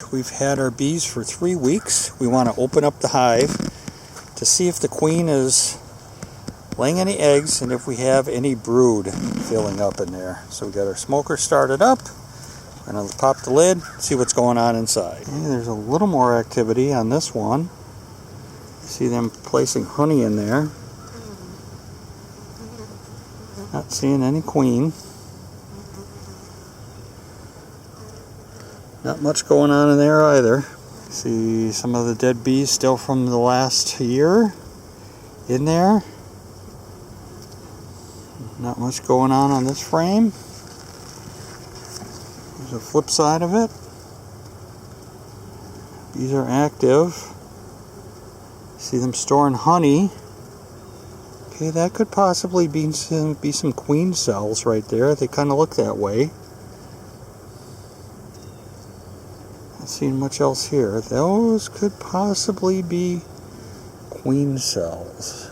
We've had our bees for 3 weeks. We want to open up the hive to see if the queen is laying any eggs and if we have any brood filling up in there. So we got our smoker started up. I'm going to pop the lid, see what's going on inside. Okay, there's a little more activity on this one. See them placing honey in there. Not seeing any queen. Not much going on in there either. See some of the dead bees still from the last year in there. Not much going on this frame. There's a flip side of it. Bees are active. See them storing honey. Okay, that could possibly be some queen cells right there. They kind of look that way. Not seeing much else here. Those could possibly be queen cells.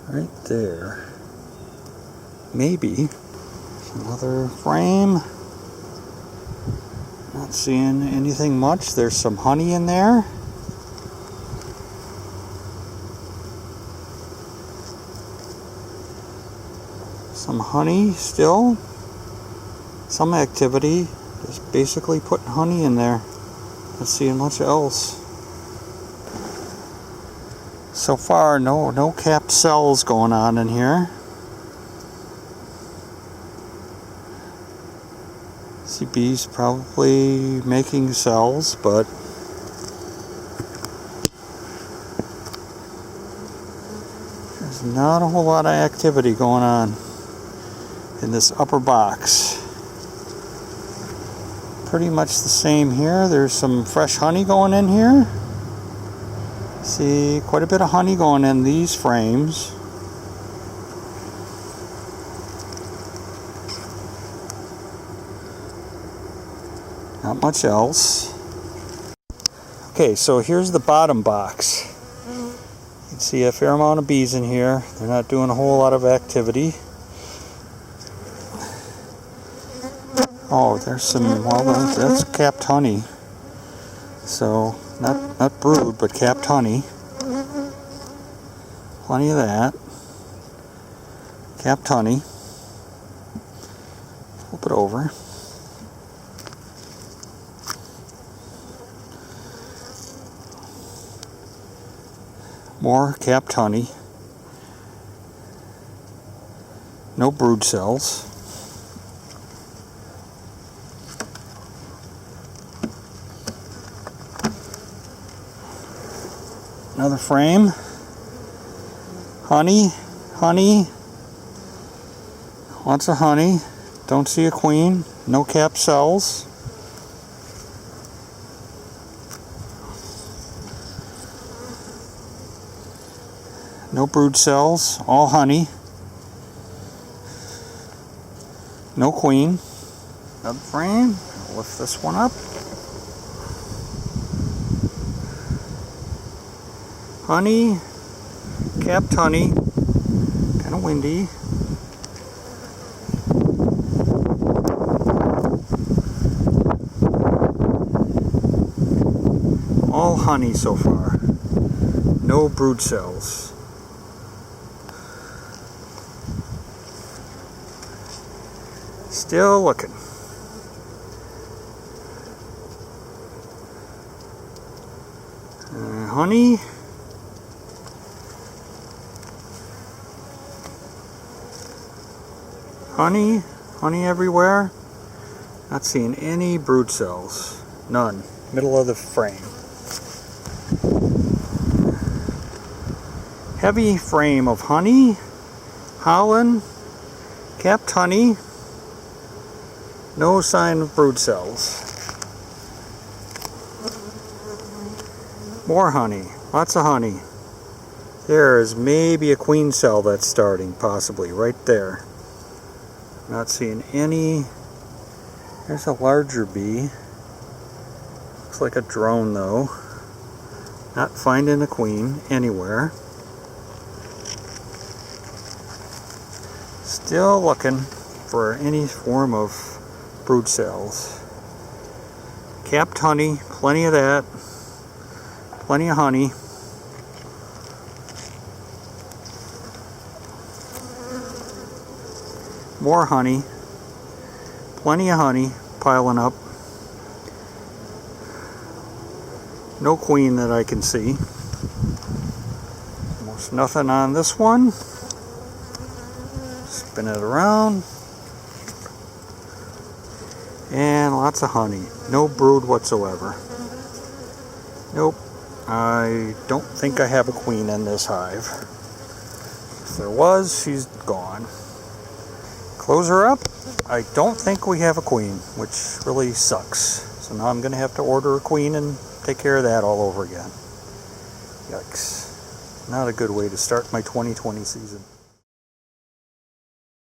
Right there. Maybe. Another frame. Not seeing anything much. There's some honey in there. Some honey still. Some activity. Just basically putting honey in there. Not seeing much else. So far, no capped cells going on in here. See bees probably making cells, but there's not a whole lot of activity going on in this upper box. Pretty much the same here. There's some fresh honey going in here. See quite a bit of honey going in these frames. Not much else. Okay, so here's the bottom box. You can see a fair amount of bees in here. They're not doing a whole lot of activity. Oh, there's some, well, that's capped honey. So, not brood, but capped honey. Plenty of that. Capped honey. Flip it over. More capped honey. No brood cells. Another frame. Honey, honey. Lots of honey. Don't see a queen. No capped cells. No brood cells. All honey. No queen. Another frame. I'll lift this one up. Honey, capped honey, kind of windy. All honey so far. No brood cells. Still looking. Honey. Honey everywhere. Not seeing any brood cells. None. Middle of the frame. Heavy frame of honey. Pollen. Capped honey. No sign of brood cells. More honey. Lots of honey. There is maybe a queen cell that's starting, possibly, right there. Not seeing any. There's a larger bee. Looks like a drone though. Not finding a queen anywhere. Still looking for any form of brood cells. Capped honey, plenty of that. Plenty of honey. More honey. Plenty of honey piling up. No queen that I can see. Almost nothing on this one. Spin it around. And lots of honey. No brood whatsoever. Nope. I don't think I have a queen in this hive. If there was, she's gone. Close her up. I don't think we have a queen, which really sucks. So now I'm going to have to order a queen and take care of that all over again. Yikes. Not a good way to start my 2020 season.